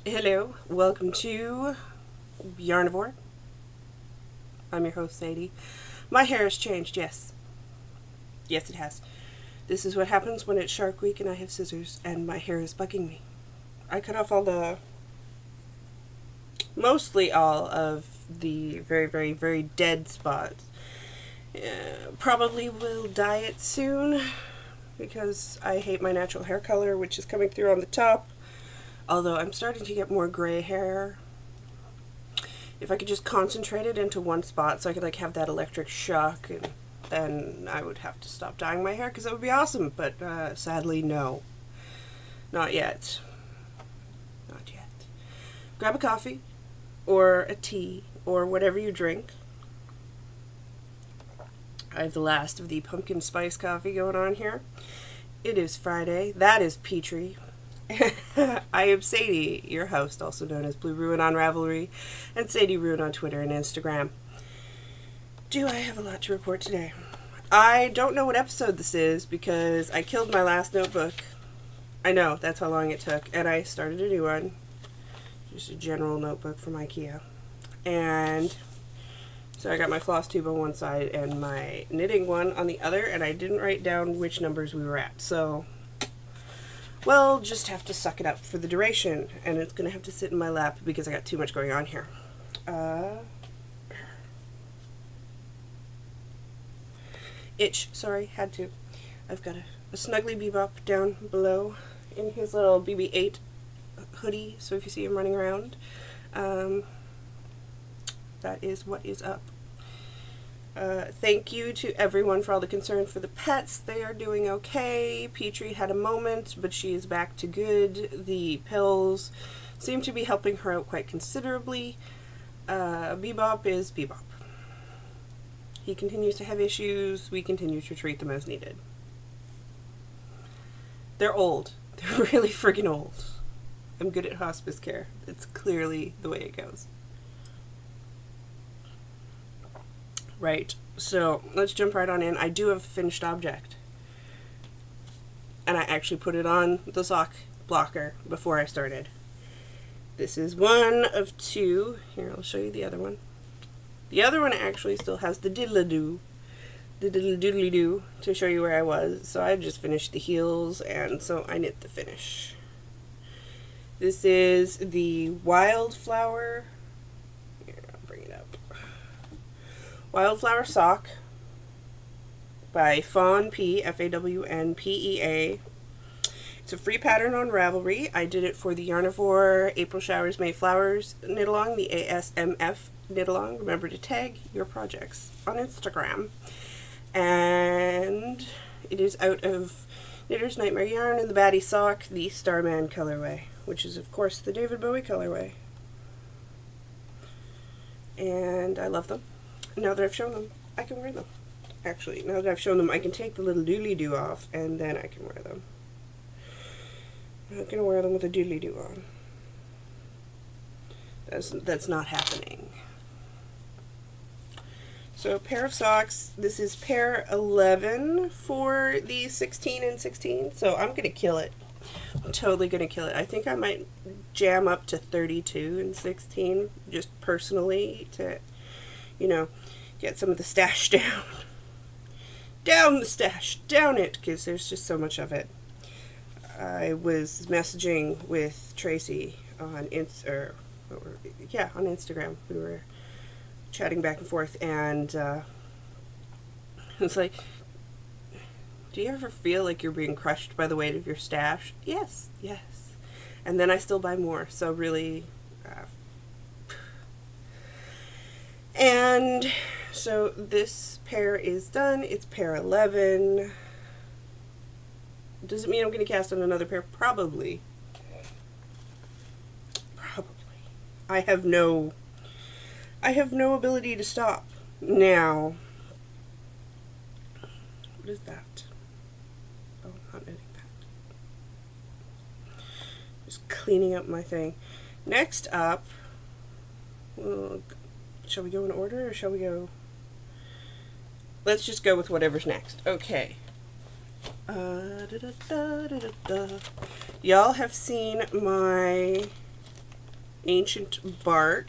Hello, welcome to Yarnivore. I'm your host, Sadie. My hair has changed, yes. Yes, it has. This is what happens when it's Shark Week and I have scissors and my hair is bugging me. I cut off mostly all of the very, very, very dead spots. Probably will dye it soon because I hate my natural hair color, which is coming through on the top. Although I'm starting to get more gray hair. If I could just concentrate it into one spot so I could have that electric shock, and then I would have to stop dyeing my hair because that would be awesome. But sadly, no. Not yet. Not yet. Grab a coffee or a tea or whatever you drink. I have the last of the pumpkin spice coffee going on here. It is Friday. That is Petrus. I am Sadie, your host, also known as Blue Ruin on Ravelry, and Sadie Ruin on Twitter and Instagram. Do I have a lot to report today? I don't know what episode this is because I killed my last notebook. I know, that's how long it took, and I started a new one. Just a general notebook from IKEA. And so I got my floss tube on one side and my knitting one on the other, and I didn't write down which numbers we were at, so well, just have to suck it up for the duration, and it's going to have to sit in my lap because I got too much going on here. Itch, sorry, had to. I've got a snuggly Bebop down below in his little BB-8 hoodie, so if you see him running around, that is what is up. Thank you to everyone for all the concern for the pets. They are doing okay. Petrie had a moment, but she is back to good. The pills seem to be helping her out quite considerably. Bebop is Bebop. He continues to have issues. We continue to treat them as needed. They're old. They're really friggin' old. I'm good at hospice care. It's clearly the way it goes. Right, so let's jump right on in. I do have a finished object. And I actually put it on the sock blocker before I started. This is one of two. Here, I'll show you the other one. The other one actually still has the diddle-a-doo. The diddle-doodly-doo to show you where I was. So I just finished the heels, and so I knit the finish. This is the Wildflower. Here, I'll bring it up. Wildflower Sock by Fawn P, Fawnpea. It's a free pattern on Ravelry. I did it for the Yarnivore April Showers May Flowers knit along, the ASMF knit along. Remember to tag your projects on Instagram. And it is out of Knitter's Nightmare Yarn and the Batty Sock, the Starman colorway, which is of course the David Bowie colorway. And I love them. Now that I've shown them, I can wear them. Actually, now that I've shown them, I can take the little doodly-doo off, and then I can wear them. I'm not going to wear them with a doodly-doo on. That's not happening. So, a pair of socks. This is pair 11 for the 16 and 16, so I'm going to kill it. I'm totally going to kill it. I think I might jam up to 32 and 16, just personally, to, you know, get some of the stash down. Down the stash, down it, because there's just so much of it. I was messaging with Tracy on Instagram. We were chatting back and forth, and it's like, do you ever feel like you're being crushed by the weight of your stash? Yes, yes. And then I still buy more, so really, and so this pair is done. It's pair 11. Does it mean I'm going to cast on another pair? Probably. Probably. I have no ability to stop. Now, what is that? Oh, I'm not knitting that. Just cleaning up my thing. Next up, well, shall we go in order, or shall we go? Let's just go with whatever's next. Okay. Y'all have seen my ancient bark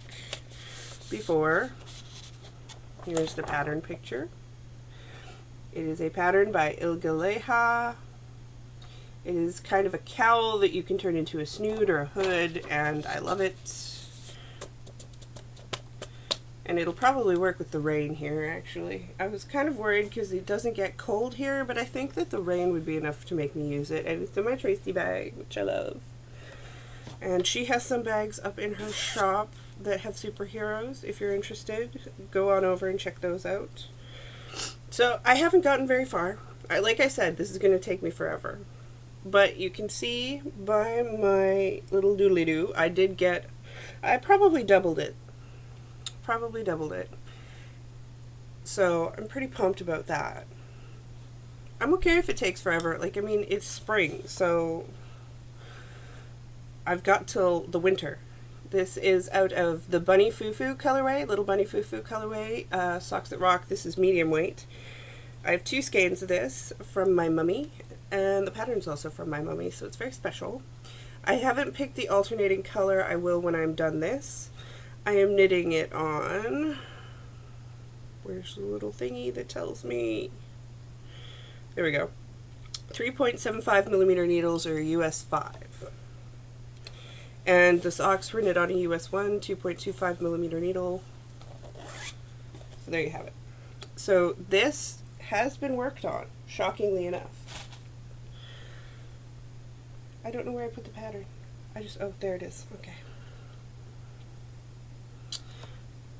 before. Here's the pattern picture. It is a pattern by Ilgaleha. It is kind of a cowl that you can turn into a snood or a hood, and I love it. And it'll probably work with the rain here, actually. I was kind of worried because it doesn't get cold here, but I think that the rain would be enough to make me use it. And it's in my Tracy bag, which I love. And she has some bags up in her shop that have superheroes. If you're interested, go on over and check those out. So I haven't gotten very far. Like I said, this is going to take me forever. But you can see by my little doodly-doo, I probably doubled it. So I'm pretty pumped about that. I'm okay if it takes forever. Like, I mean, it's spring, so I've got till the winter. This is out of the Bunny Foo-Foo colorway, Little Bunny Foo-Foo colorway, Socks That Rock. This is medium weight. I have 2 skeins of this from my mummy, and the pattern's also from my mummy, so it's very special. I haven't picked the alternating color. I will when I'm done this. I am knitting it on, where's the little thingy that tells me? There we go. 3.75 millimeter needles, or US 5. And the socks were knit on a US 1, 2.25 millimeter needle. So there you have it. So this has been worked on, shockingly enough. I don't know where I put the pattern. Oh, there it is. Okay.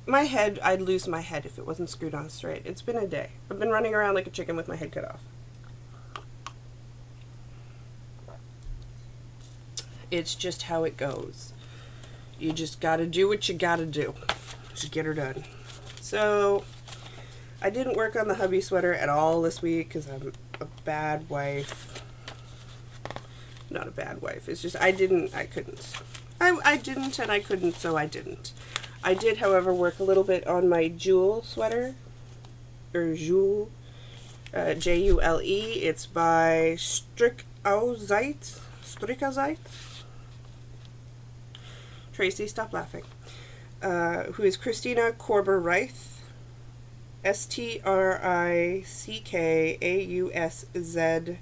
My head, I'd lose my head if it wasn't screwed on straight. It's been a day. I've been running around like a chicken with my head cut off. It's just how it goes. You just gotta do what you gotta do to get her done. So, I didn't work on the hubby sweater at all this week because I'm a bad wife. Not a bad wife. It's just I couldn't. I didn't and I couldn't, so I didn't. I did, however, work a little bit on my Jewel sweater, or Jule, J-U-L-E. It's by Strickazite. Tracy, stop laughing. Who is Christina Korber-Reith, Strickauszeit.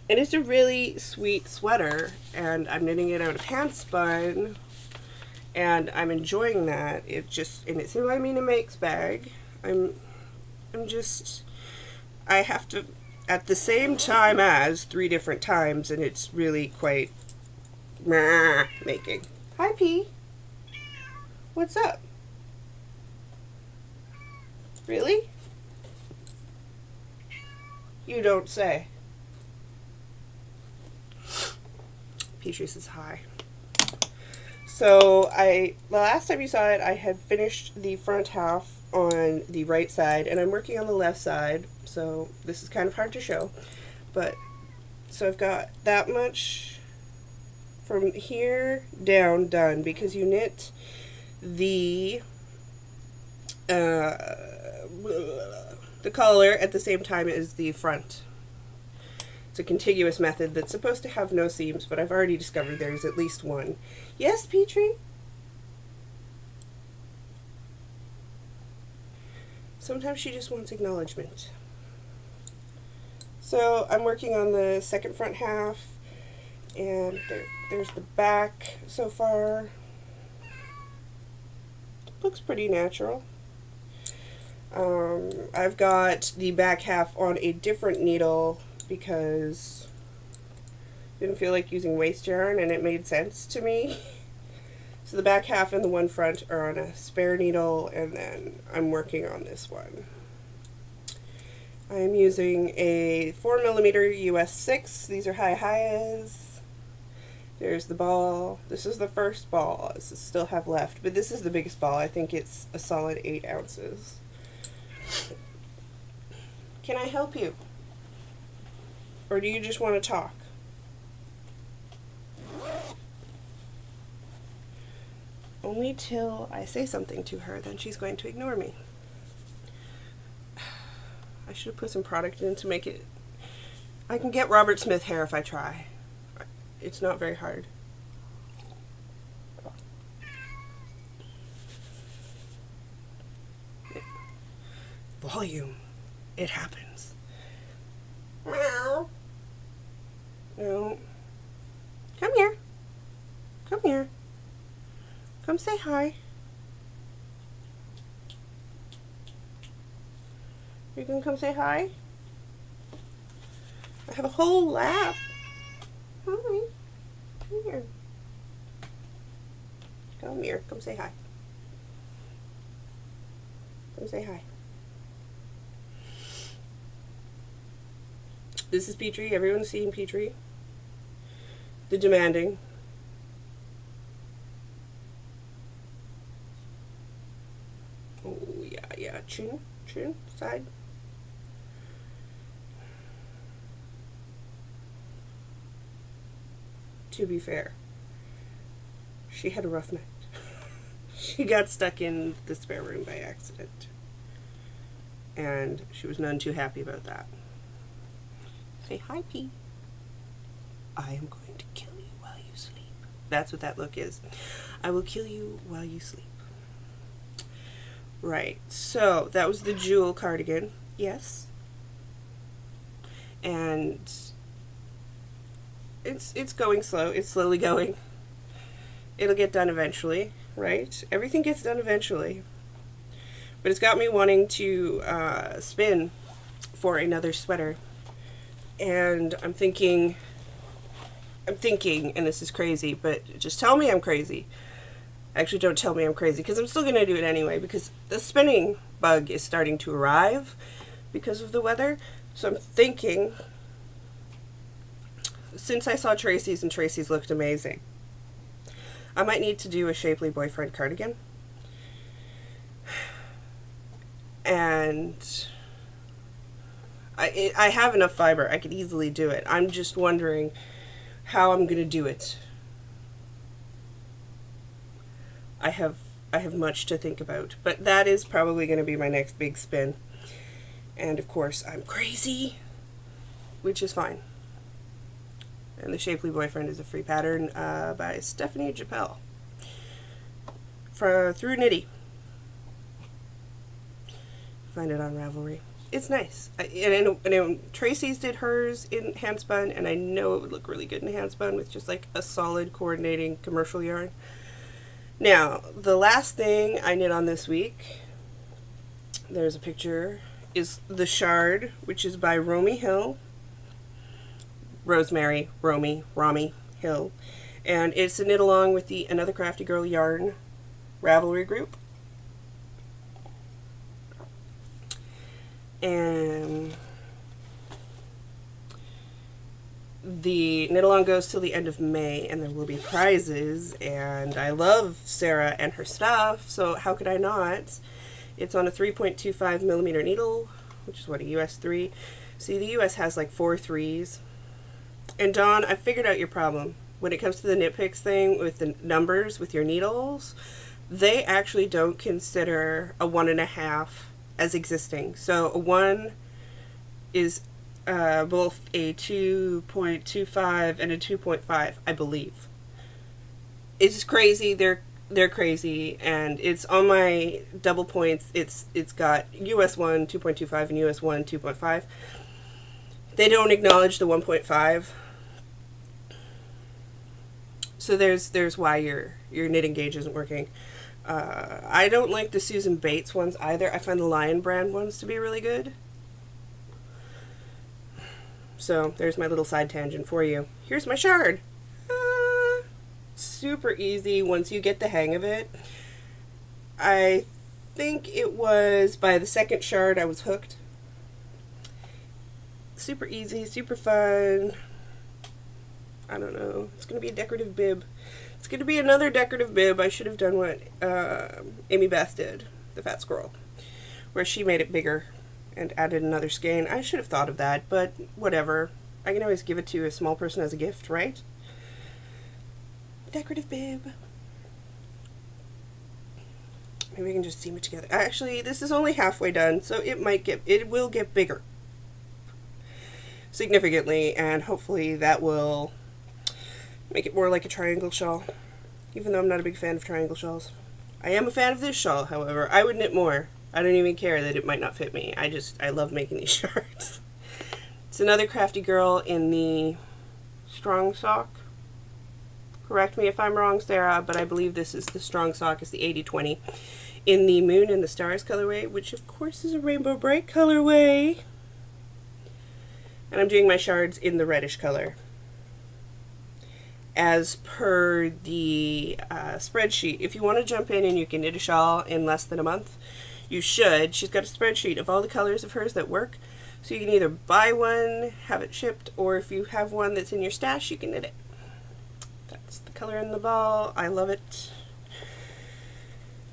And it's a really sweet sweater, and I'm knitting it out of hand spun, and I'm enjoying that. And it's in my Mina Makes bag. I have to, at the same time as 3 different times, and it's really quite making. Hi, P. What's up? Really? You don't say. Petrus is high. So the last time you saw it, I had finished the front half on the right side, and I'm working on the left side, so this is kind of hard to show, but so I've got that much from here down done, because you knit the collar at the same time as the front. It's a contiguous method that's supposed to have no seams, but I've already discovered there's at least one. Yes, Petrie? Sometimes she just wants acknowledgement. So I'm working on the second front half, and there's the back so far. Looks pretty natural. I've got the back half on a different needle because I didn't feel like using waste yarn, and it made sense to me. So the back half and the one front are on a spare needle, and then I'm working on this one. I'm using a 4mm US 6. These are high-highs. There's the ball. This is the first ball. This is still have left, but this is the biggest ball. I think it's a solid 8 ounces. Can I help you? Or do you just want to talk? Only till I say something to her, then she's going to ignore me. I should have put some product in to make it I can get Robert Smith hair if I try. It's not very hard. Volume. It happens. Meow. No. Come here. Come here. Come say hi. You gonna come say hi? I have a whole lap. Hi. Come here. Come here. Come say hi. Come say hi. This is Petrie. Everyone's seeing Petrie. The demanding. Oh, yeah. Chin, side. To be fair, she had a rough night. She got stuck in the spare room by accident. And she was none too happy about that. Say hi, P. I am going to kill you while you sleep. That's what that look is. I will kill you while you sleep. Right, so that was the Jewel cardigan. Yes. And it's going slow. It's slowly going. It'll get done eventually, right? Everything gets done eventually. But it's got me wanting to spin for another sweater. And I'm thinking, and this is crazy, but just tell me I'm crazy. Actually, don't tell me I'm crazy, because I'm still going to do it anyway, because the spinning bug is starting to arrive because of the weather. So I'm thinking, since I saw Tracy's and Tracy's looked amazing, I might need to do a Shapely Boyfriend cardigan. And I have enough fiber. I could easily do it. I'm just wondering how I'm going to do it. I have much to think about, but that is probably going to be my next big spin. And of course, I'm crazy, which is fine. And the Shapely Boyfriend is a free pattern by Stephanie Japel through Nitty. Find it on Ravelry. It's nice. And Tracy's did hers in handspun, and I know it would look really good in handspun with just like a solid coordinating commercial yarn. Now, the last thing I knit on this week, there's a picture, is the Shard, which is by Romy Hill. Rosemary, Romy Hill. And it's a knit along with the Another Crafty Girl Yarn Ravelry group. And the knit along goes till the end of May, and there will be prizes, and I love Sarah and her stuff, so how could I not? It's on a 3.25 millimeter needle, which is what, a US 3. See, the US has like 4 3s. And Dawn, I figured out your problem. When it comes to the nitpicks thing with the numbers with your needles, they actually don't consider a 1.5 as existing. So a 1 is both a 2.25 and a 2.5, I believe. It's crazy. They're crazy, and it's on my double points. It's got US 1 2.25 and US 1 2.5. They don't acknowledge the 1.5. So there's why your knitting gauge isn't working. I don't like the Susan Bates ones either. I find the Lion brand ones to be really good. So there's my little side tangent for you. Here's my Shard. Super easy once you get the hang of it. I think it was by the second Shard I was hooked. Super easy, super fun. I don't know. It's going to be a decorative bib. It's going to be another decorative bib. I should have done what Amy Beth did, the Fat Squirrel, where she made it bigger and added another skein. I should have thought of that, but whatever. I can always give it to a small person as a gift, right? Decorative bib. Maybe we can just seam it together. Actually, this is only halfway done, so it will get bigger. significantly, and hopefully that will make it more like a triangle shawl, even though I'm not a big fan of triangle shawls. I am a fan of this shawl, however. I would knit more. I don't even care that it might not fit me. I love making these shirts. It's another crafty girl in the strong sock. Correct me if I'm wrong, Sarah, but I believe this is the strong sock. It's the 80/20 in the Moon and the Stars colorway, which of course is a Rainbow Bright colorway. And I'm doing my shards in the reddish color. As per the spreadsheet, if you want to jump in and you can knit a shawl in less than a month, you should. She's got a spreadsheet of all the colors of hers that work. So you can either buy one, have it shipped, or if you have one that's in your stash, you can knit it. That's the color in the ball. I love it.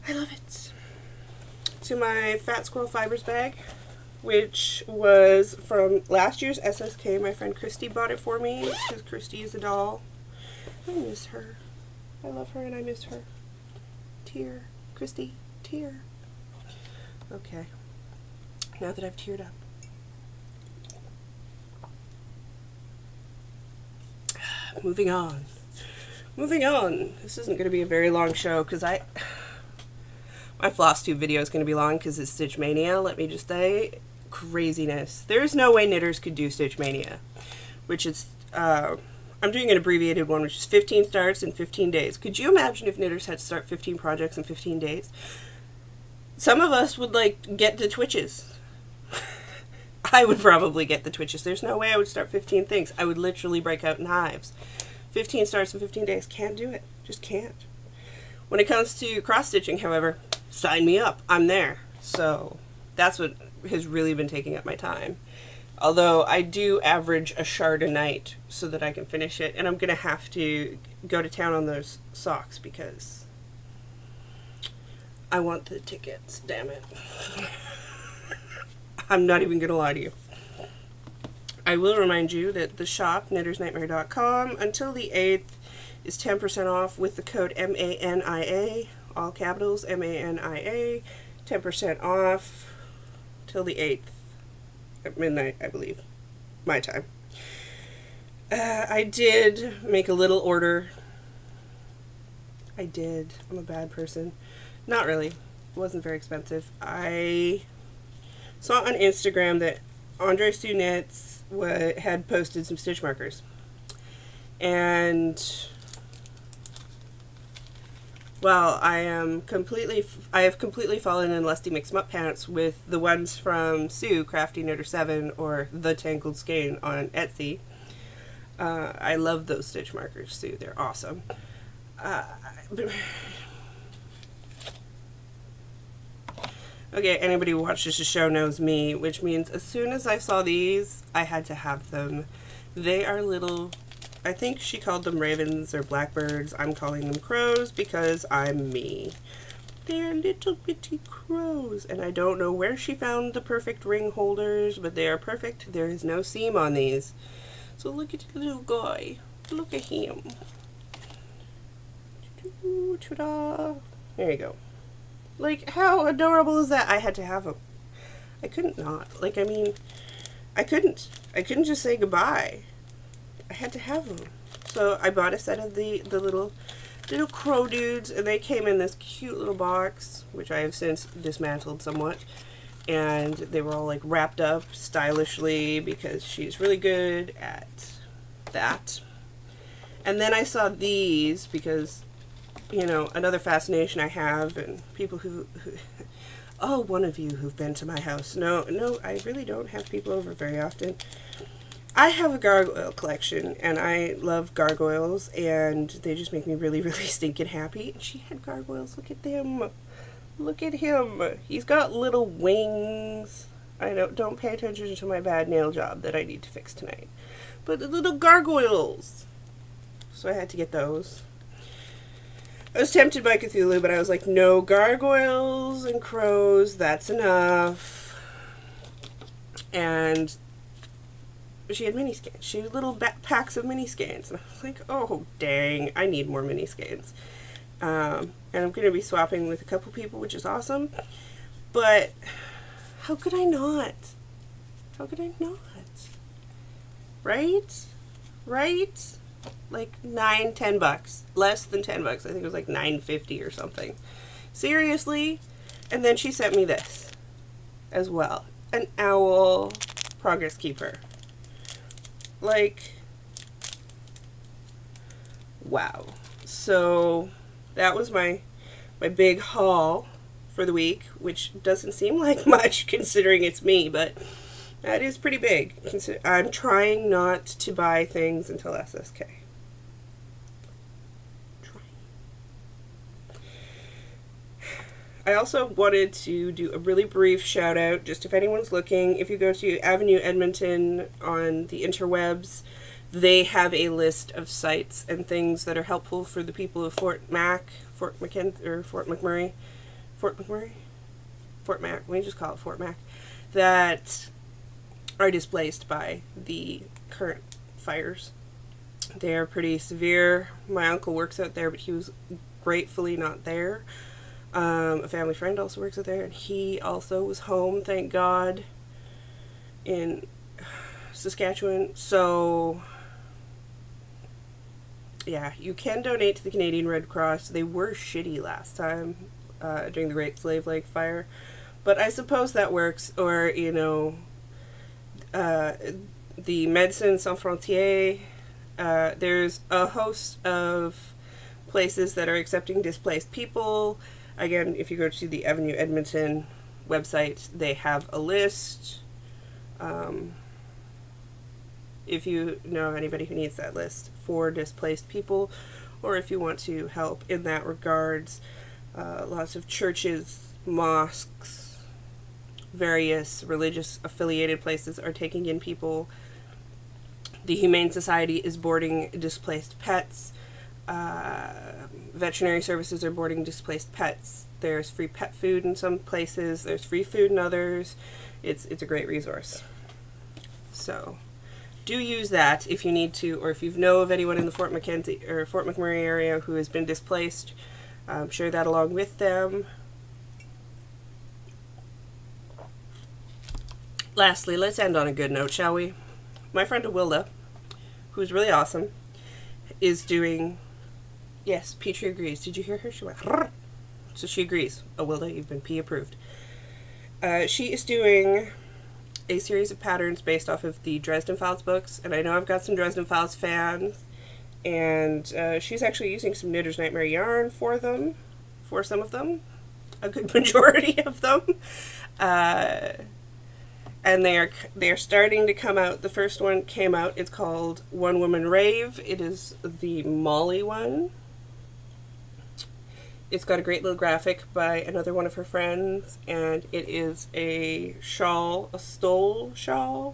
I love it. To my Fat Squirrel Fibers bag, which was from last year's SSK. My friend Christy bought it for me because Christy is a doll. I miss her. I love her and I miss her. Tear. Christy, tear. Okay. Now that I've teared up. Moving on. Moving on. This isn't going to be a very long show because my floss tube video is going to be long because it's Stitch Mania. Let me just say, craziness. There's no way knitters could do Stitch Mania, which is, I'm doing an abbreviated one, which is 15 starts in 15 days. Could you imagine if knitters had to start 15 projects in 15 days? Some of us would, like, get the twitches. I would probably get the twitches. There's no way I would start 15 things. I would literally break out in hives. 15 starts in 15 days. Can't do it. Just can't. When it comes to cross-stitching, however, sign me up. I'm there. So that's what has really been taking up my time. Although I do average a shard a night so that I can finish it. And I'm going to have to go to town on those socks because I want the tickets. Damn it. I'm not even going to lie to you. I will remind you that the shop, knittersnightmare.com, until the 8th is 10% off with the code MANIA, all capitals, MANIA, 10% off till the 8th at midnight, I believe, my time. I did make a little order. I did. I'm a bad person. Not really. It wasn't very expensive. I saw on Instagram that Andre Sue Knits had posted some stitch markers. And, well, I have completely fallen in lusty mixed up pants with the ones from Sue, Crafty Knitter 7, or The Tangled Skein on Etsy. I love those stitch markers, Sue. They're awesome. Okay, anybody who watches the show knows me, which means as soon as I saw these, I had to have them. They are little, I think she called them ravens or blackbirds. I'm calling them crows because I'm me. They're little bitty crows, and I don't know where she found the perfect ring holders, but they are perfect. There is no seam on these. So look at the little guy. Look at him. Ta-da! There you go. Like, how adorable is that? I had to have them. I couldn't not. Like, I mean, I couldn't just say goodbye. I had to have them. So I bought a set of the little crow dudes, and they came in this cute little box, which I have since dismantled somewhat. And they were all, like, wrapped up stylishly because she's really good at that. And then I saw these because, you know, another fascination I have, and people who oh, one of you who've been to my house. No, I really don't have people over very often. I have a gargoyle collection, and I love gargoyles, and they just make me really, really stinking happy. And she had gargoyles. Look at them. Look at him. He's got little wings. I don't pay attention to my bad nail job that I need to fix tonight. But the little gargoyles. So I had to get those. I was tempted by Cthulhu, but I was like, no gargoyles and crows, that's enough. And she had mini skeins. She had little packs of mini skeins. And I was like, oh, dang, I need more mini skeins. And I'm going to be swapping with a couple people, which is awesome. But how could I not? How could I not? right? Right? Like $9-10. Less than $10. I think it was like $9.50 or something. Seriously? And then she sent me this as well. An owl progress keeper. Like, wow. So that was my big haul for the week, which doesn't seem like much considering it's me, but that is pretty big. I'm trying not to buy things until SSK. I also wanted to do a really brief shout out, just if anyone's looking, if you go to Avenue Edmonton on the interwebs, they have a list of sites and things that are helpful for the people of Fort Mac, Fort McMurray, we just call it Fort Mac, that are displaced by the current fires. They are pretty severe. My uncle works out there, but he was gratefully not there. A family friend also works out there, and he also was home, thank God, in Saskatchewan. So, yeah, you can donate to the Canadian Red Cross. They were shitty last time during the Great Slave Lake Fire, but I suppose that works. Or, you know, the Médecins Sans Frontières. There's a host of places that are accepting displaced people. Again, if you go to the Avenue Edmonton website, they have a list. If you know of anybody who needs that list for displaced people, or if you want to help in that regards, lots of churches, mosques, various religious affiliated places are taking in people. The Humane Society is boarding displaced pets. Veterinary services are boarding displaced pets. There's free pet food in some places. There's free food in others. It's a great resource. So do use that if you need to, or if you know of anyone in the Fort McKenzie or Fort McMurray area who has been displaced. Share that along with them. Lastly, let's end on a good note, shall we? My friend Awilda, who's really awesome, is doing... Yes, Petrie agrees. Did you hear her? She went... Rrr. So she agrees. Awilda, you've been P approved. She is doing a series of patterns based off of the Dresden Files books, and I know I've got some Dresden Files fans, and she's actually using some Knitter's Nightmare yarn for them, for some of them, a good majority of them, and they are starting to come out. The first one came out. It's called One Woman Rave. It is the Molly one. It's got a great little graphic by another one of her friends, and it is a shawl, a stole-ish shawl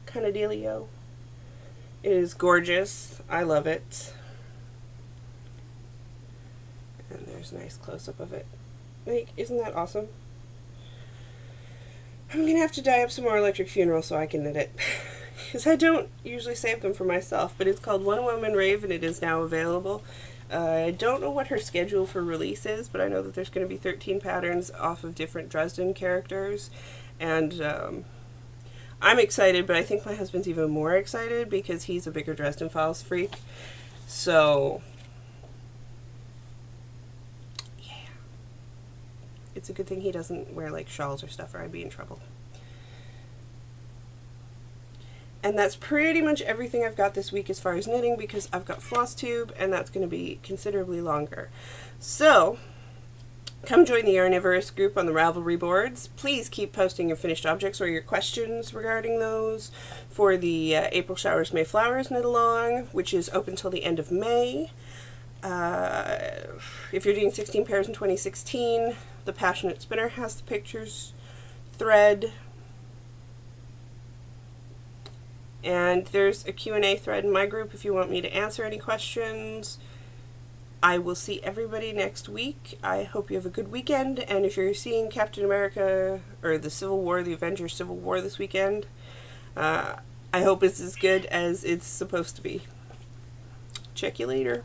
kind of dealio. It is gorgeous. I love it. And there's a nice close-up of it. Like, isn't that awesome? I'm gonna have to dye up some more Electric Funeral so I can knit it. Because I don't usually save them for myself, but it's called One Woman Rave, and it is now available. I don't know what her schedule for release is, but I know that there's going to be 13 patterns off of different Dresden characters, and I'm excited, but I think my husband's even more excited because he's a bigger Dresden Files freak. So, yeah. It's a good thing he doesn't wear, like, shawls or stuff, or I'd be in trouble. And that's pretty much everything I've got this week as far as knitting, because I've got floss tube, and that's going to be considerably longer. So, come join the Yarnivore group on the Ravelry boards. Please keep posting your finished objects or your questions regarding those for the April Showers, May Flowers knit along, which is open till the end of May. If you're doing 16 pairs in 2016, the Passionate Spinner has the pictures thread. And there's a Q&A thread in my group if you want me to answer any questions. I will see everybody next week. I hope you have a good weekend. And if you're seeing Captain America, or the Civil War, the Avengers Civil War this weekend, I hope it's as good as it's supposed to be. Check you later.